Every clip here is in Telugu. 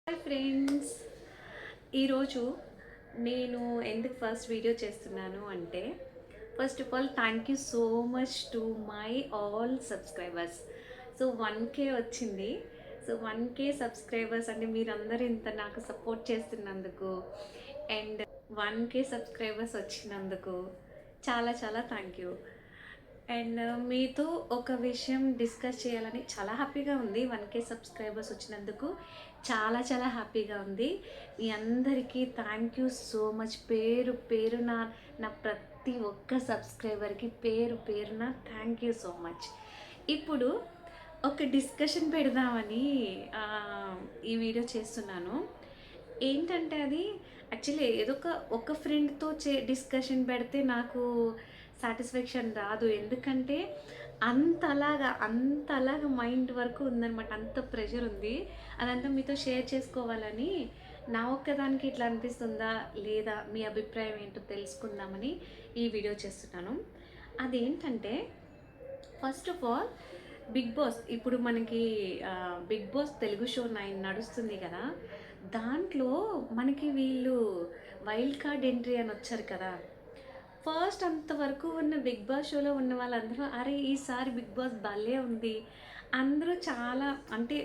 హాయ్ ఫ్రెండ్స్, ఈరోజు నేను ఎందుకు ఫస్ట్ వీడియో చేస్తున్నాను అంటే, first of all thank you so much to my all subscribers. So 1K వచ్చింది. సో 1K సబ్స్క్రైబర్స్ అంటే మీరందరూ ఇంత నాకు సపోర్ట్ చేస్తున్నందుకు అండ్ 1K సబ్స్క్రైబర్స్ వచ్చినందుకు చాలా చాలా థ్యాంక్ యూ. అండ్ మీతో ఒక విషయం డిస్కస్ చేయాలని చాలా హ్యాపీగా ఉంది. 1K సబ్స్క్రైబర్స్ వచ్చినందుకు చాలా చాలా హ్యాపీగా ఉంది. మీ అందరికీ థ్యాంక్ యూ సో మచ్. పేరు పేరున నా ప్రతి ఒక్క సబ్స్క్రైబర్కి పేరు పేరున థ్యాంక్ యూ సో మచ్. ఇప్పుడు ఒక డిస్కషన్ పెడదామని ఈ వీడియో చేస్తున్నాను. ఏంటంటే అది యాక్చువల్లీ ఏదో ఒక ఫ్రెండ్తో డిస్కషన్ పెడితే నాకు సాటిస్ఫాక్షన్ రాదు. ఎందుకంటే అంతలాగా మైండ్ వరకు ఉందనమాట. అంత ప్రెషర్ ఉంది. అదంతా మీతో షేర్ చేసుకోవాలని, నా ఒక్కదానికి ఇట్లా అనిపిస్తుందా లేదా మీ అభిప్రాయం ఏంటో తెలుసుకుందామని ఈ వీడియో చేస్తున్నాను. అదేంటంటే first of all Bigg Boss, ఇప్పుడు మనకి బిగ్ బాస్ తెలుగు షో 9 నడుస్తుంది కదా. దాంట్లో మనకి వీళ్ళు వైల్డ్ కార్డ్ ఎంట్రీ అని వచ్చారు కదా. ఫస్ట్ అంతవరకు ఉన్న బిగ్ బాస్ షోలో ఉన్న వాళ్ళందరూ అరే ఈసారి బిగ్ బాస్ భలే ఉంది, అందరూ చాలా అంటే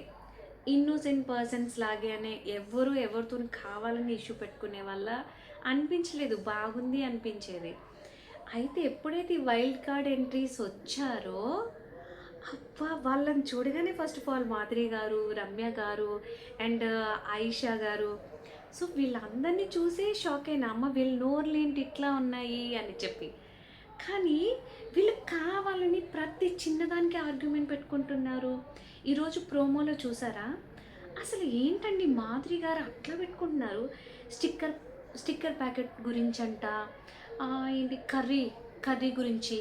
ఇన్నోసెంట్ పర్సన్స్ లాగానే ఎవరు ఎవరితో కావాలని ఇష్యూ పెట్టుకునే వల్ల అనిపించలేదు, బాగుంది అనిపించేది. అయితే ఎప్పుడైతే ఈ వైల్డ్ కార్డ్ ఎంట్రీస్ వచ్చారో అబ్బా, వాళ్ళని చూడగానే ఫస్ట్ ఆఫ్ ఆల్ మాధురి గారు, రమ్య గారు అండ్ ఆయిషా గారు, సో వీళ్ళందరినీ చూసి షాక్ అయినా, అమ్మ వీళ్ళ నోర్లేంటి ఇట్లా ఉన్నాయి అని చెప్పి. కానీ వీళ్ళు కావాలని ప్రతి చిన్నదానికి ఆర్గ్యుమెంట్ పెట్టుకుంటున్నారు. ఈరోజు ప్రోమోలో చూసారా, అసలు ఏంటండి మాధురి గారు అట్లా పెట్టుకుంటున్నారు. స్టిక్కర్ ప్యాకెట్ గురించి అంట, ఏంటి కర్రీ గురించి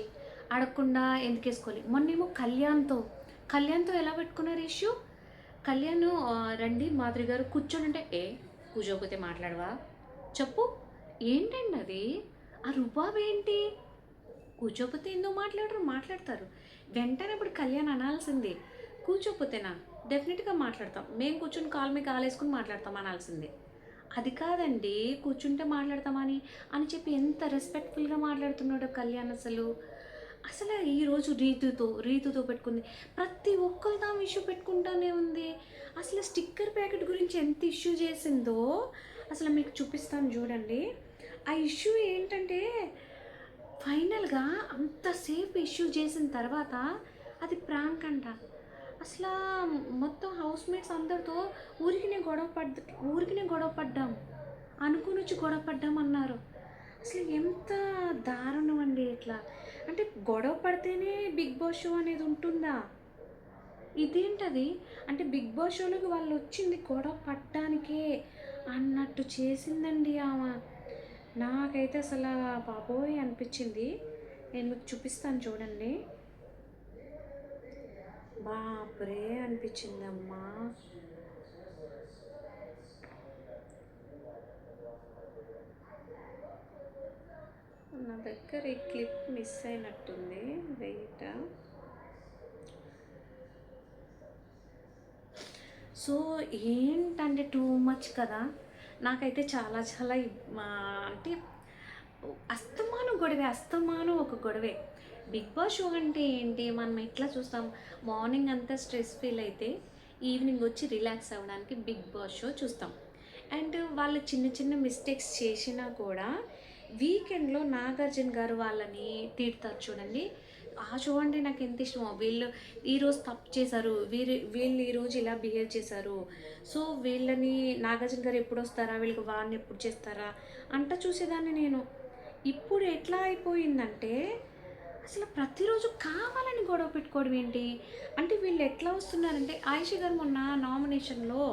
అడగకుండా ఎందుకు వేసుకోవాలి. మొన్నేమో కళ్యాణ్తో ఎలా పెట్టుకున్నారు ఇష్యూ. కళ్యాణ్ రండి మాధురి గారు కూర్చొని అంటే కూర్చోకపోతే మాట్లాడవా చెప్పు, ఏంటండి అది, ఆ రుబాబ్ ఏంటి, కూర్చోకపోతే ఎందుకు మాట్లాడతారు. వెంటనే ఇప్పుడు కళ్యాణ్ అనాల్సిందే, కూర్చోకపోతేనా డెఫినెట్గా మాట్లాడతాం, మేము కూర్చొని కాలు మీద కాలు వేసుకుని మాట్లాడతాం అనాల్సిందే. అది కాదండి కూర్చుంటే మాట్లాడతామని అని చెప్పి ఎంత రెస్పెక్ట్ఫుల్గా మాట్లాడుతున్నాడు కళ్యాణ్. అసలు ఈరోజు రీతుతో పెట్టుకుంది, ప్రతి ఒక్కరితో ఇష్యూ పెట్టుకుంటానే ఉంది. అసలు స్టిక్కర్ ప్యాకెట్ గురించి ఎంత ఇష్యూ చేసిందో అసలు మీకు చూపిస్తాను చూడండి. ఆ ఇష్యూ ఏంటంటే ఫైనల్గా అంతసేపు ఇష్యూ చేసిన తర్వాత అది ప్రాంక్ అంట. అసలు మొత్తం హౌస్ మేట్స్ అందరితో ఊరికినే గొడవ పడ్డాం అనుకుని వచ్చి గొడవ పడ్డాం అన్నారు. అసలు ఎంత దారుణం అండి ఇట్లా. అంటే గొడవ పడితేనే బిగ్ బాస్ షో అనేది ఉంటుందా? ఇదేంటది అంటే బిగ్ బాస్ షోలోకి వాళ్ళు వచ్చింది గొడవ పడ్డానికే అన్నట్టు చేసిందండి ఆమె. నాకైతే అసలు బాబోయ్ అనిపించింది. నేను మీకు చూపిస్తాను చూడండి. బాప్రే అనిపించిందమ్మా. నా దగ్గర ఈ క్లిప్ మిస్ అయినట్టుంది, వెయిట్. సో ఏంటంటే టూ మచ్ కదా. నాకైతే చాలా చాలా అంటే అస్తమానం ఒక గొడవే. బిగ్ బాస్ షో అంటే ఏంటి, మనం ఎట్లా చూస్తాం, మార్నింగ్ అంతా స్ట్రెస్ ఫీల్ అయితే ఈవినింగ్ వచ్చి రిలాక్స్ అవ్వడానికి బిగ్ బాస్ షో చూస్తాం. అండ్ వాళ్ళు చిన్న చిన్న మిస్టేక్స్ చేసినా కూడా వీకెండ్లో నాగార్జున గారు వాళ్ళని తిడతారు చూడండి. ఆ షో అంటే నాకు ఎంత ఇష్టమో. వీళ్ళు ఈరోజు తప్పు చేశారు, వీళ్ళు ఈరోజు ఇలా బిహేవ్ చేశారు, సో వీళ్ళని నాగార్జున గారు ఎప్పుడు వస్తారా, వీళ్ళకి వాడిని ఎప్పుడు చేస్తారా అంట చూసేదాన్ని నేను. ఇప్పుడు ఎట్లా అయిపోయిందంటే అసలు ప్రతిరోజు కావాలని గొడవ పెట్టుకోవడం ఏంటి అంటే, వీళ్ళు ఎట్లా వస్తున్నారంటే ఆయిషా గారు మొన్న నామినేషన్లో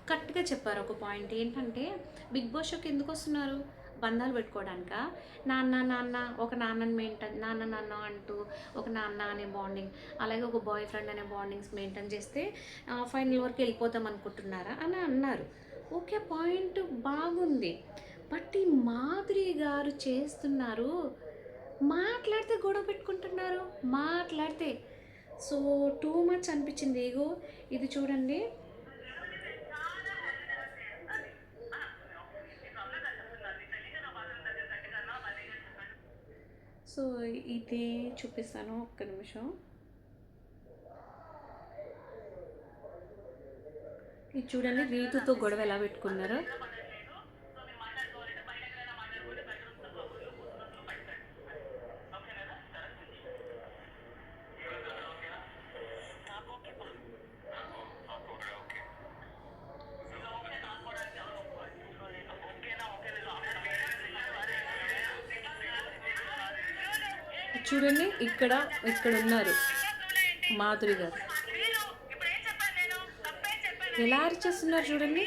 కరెక్ట్గా చెప్పారు ఒక పాయింట్. ఏంటంటే బిగ్ బాస్ షోకి ఎందుకు వస్తున్నారు, బంధాలు పెట్టుకోవడానిక, ఒక నాన్న అంటూ ఒక నాన్న అనే బాండింగ్, అలాగే ఒక బాయ్ ఫ్రెండ్ అనే బాండింగ్స్ మెయింటైన్ చేస్తే ఫైనల్ వరకు వెళ్ళిపోతాం అనుకుంటున్నారా అని అన్నారు. ఓకే, పాయింట్ బాగుంది. బట్ ఈ మాధురి గారు చేస్తున్నారు, మాట్లాడితే గొడవ పెట్టుకుంటున్నారు, సో టూ మచ్ అనిపించింది. ఇది చూడండి, సో ఇది చూపిస్తాను, ఒక్క నిమిషం. ఇది చూడండి, రీతుతో గొడవ ఎలా పెట్టుకున్నారో. చూడండి, ఇక్కడ ఇక్కడ ఉన్నారు మాధురి గారు, ఎలా అరిచేస్తున్నారు చూడండి.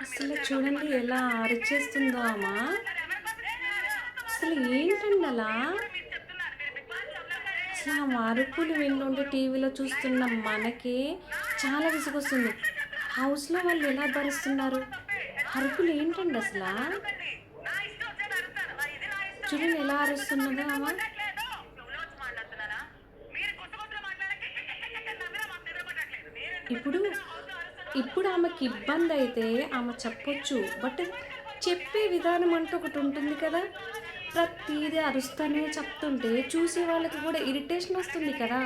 అసలు చూడండి ఎలా అరిచేస్తుందో అమ్మా. అసలు ఏంటండి అలా? అసలు ఆ అరుపులు వింటుంటే టీవీలో చూస్తున్న మనకి చాలా విసుగొస్తుంది. హౌస్లో వాళ్ళు ఎలా భరిస్తున్నారు? అరుపులు ఏంటండి అసలు? చూడండి ఎలా అరుస్తున్నదో అమ్మా. ఇప్పుడు ఇప్పుడు ఆమెకి ఇబ్బంది అయితే ఆమె చెప్పొచ్చు, బట్ చెప్పే విధానం అంటూ ఒకటి ఉంటుంది కదా. ప్రతిదీ అరుస్తూనే చెప్తుంటే చూసే వాళ్ళకి కూడా ఇరిటేషన్ వస్తుంది కదా.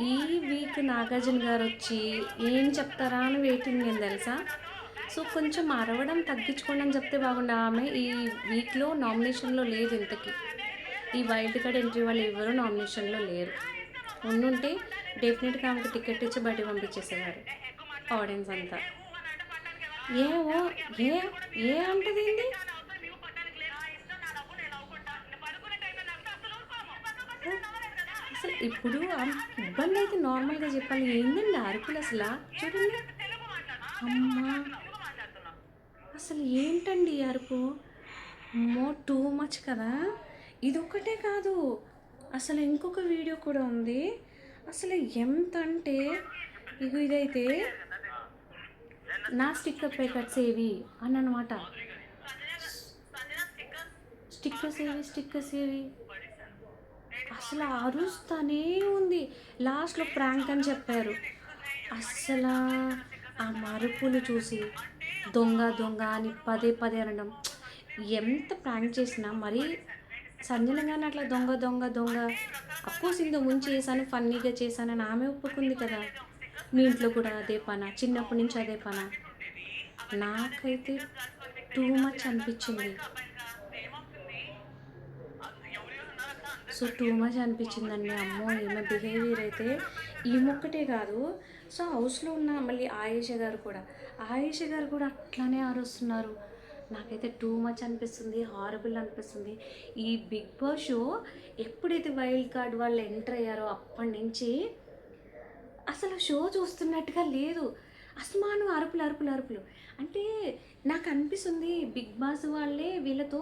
ఈ వీక్ నాగార్జున గారు వచ్చి ఏం చెప్తారా అని వెయిటింగ్ నేను తెలుసా. సో కొంచెం అరవడం తగ్గించుకోండి అని చెప్తే బాగుండు. ఆమె ఈ వీక్లో నామినేషన్లో లేదు. ఇంతకీ ఈ వైల్డ్ కార్డ్ ఎంట్రీ వాళ్ళు ఎవరు నామినేషన్లో లేరు. ఉండుంటే డెఫినెట్గా ఆమెకు టికెట్ ఇచ్చి బయట పంపించేసేవారు ఆడియన్స్ అంతా. ఏమో ఏ ఏ అంటది ఏంటి అసలు? ఇప్పుడు ఇబ్బంది అయితే నార్మల్గా చెప్పాలి. ఏందండి అరుపులు అసలు? చూడండి అమ్మా, అసలు ఏంటండి ఈ అరుపు? అమ్మో, టూ మచ్ కదా. ఇది ఒకటే కాదు, అసలు ఇంకొక వీడియో కూడా ఉంది. అసలు ఎంత అంటే ఇదైతే నా స్టిక్కర్ ప్యాకెట్స్ ఏవి అని అనమాట. స్టిక్కర్స్ ఏవి అసలు అరుస్తానే ఉంది. లాస్ట్లో ప్రాంక్ అని చెప్పారు. అస్సలు ఆ మరుపులు చూసి దొంగ దొంగ అని పదే పదే అనడం, ఎంత ప్రాంక్ చేసినా మరి సంజనంగానే అట్లా దొంగ దొంగ దొంగ అక్కోసిందో ముంచి చేశాను, ఫన్నీగా చేశానని ఆమె ఒప్పుకుంది కదా. మీ ఇంట్లో కూడా అదే పనా? చిన్నప్పటి నుంచి అదే పనా? నాకైతే టూ మచ్ అనిపించింది. సో టూ మచ్ అనిపించిందండి. అమ్మో, ఈమె బిహేవియర్ అయితే ఈమొక్కటే కాదు. సో హౌస్లో ఉన్న మళ్ళీ ఆయేష గారు కూడా అట్లానే అరుస్తున్నారు. నాకైతే టూ మచ్ అనిపిస్తుంది, హారబుల్ అనిపిస్తుంది. ఈ బిగ్ బాస్ షో ఎప్పుడైతే వైల్డ్ కార్డ్ వాళ్ళు ఎంటర్ అయ్యారో అప్పటి నుంచి అసలు షో చూస్తున్నట్టుగా లేదు. అస్మాను అరుపులు అరుపులు అరుపులు. అంటే నాకు అనిపిస్తుంది బిగ్ బాస్ వాళ్ళే వీళ్ళతో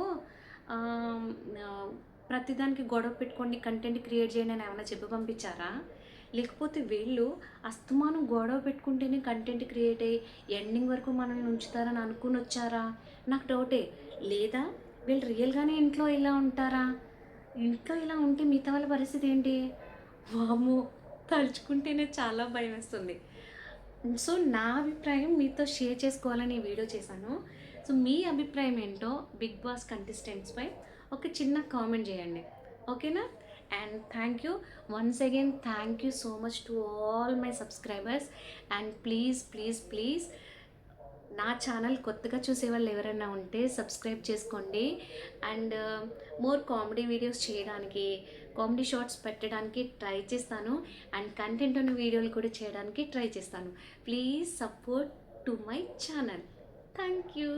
ప్రతిదానికి గొడవ పెట్టుకోండి, కంటెంట్ క్రియేట్ చేయండి అని ఏమైనా చెప్పి పంపించారా? లేకపోతే వీళ్ళు అస్తమానం గొడవ పెట్టుకుంటేనే కంటెంట్ క్రియేట్ అయ్యి ఎండింగ్ వరకు మనల్ని ఉంచుతారని అనుకుని వచ్చారా? నాకు డౌటే. లేదా వీళ్ళు రియల్గానే ఇంట్లో ఇలా ఉంటారా? ఇంట్లో ఇలా ఉంటే మిగతా వాళ్ళ పరిస్థితి ఏంటి? వామ్మో, తలుచుకుంటేనే చాలా భయం వేస్తుంది. సో నా అభిప్రాయం మీతో షేర్ చేసుకోవాలని ఈ వీడియో చేశాను. సో మీ అభిప్రాయం ఏంటో బిగ్ బాస్ కంటెస్టెంట్స్పై ఒక చిన్న కామెంట్ చేయండి, ఓకేనా? And thank you once again. Thank you so much to all my subscribers. And please నా ఛానల్ కొత్తగా చూసేవాళ్ళు ఎవరైనా ఉంటే సబ్స్క్రైబ్ చేసుకోండి. అండ్ మోర్ కామెడీ వీడియోస్ చేయడానికి, కామెడీ షార్ట్స్ పెట్టడానికి ట్రై చేస్తాను. అండ్ కంటెంట్ ఉన్న వీడియోలు కూడా చేయడానికి ట్రై చేస్తాను. Please support to my channel. Thank you.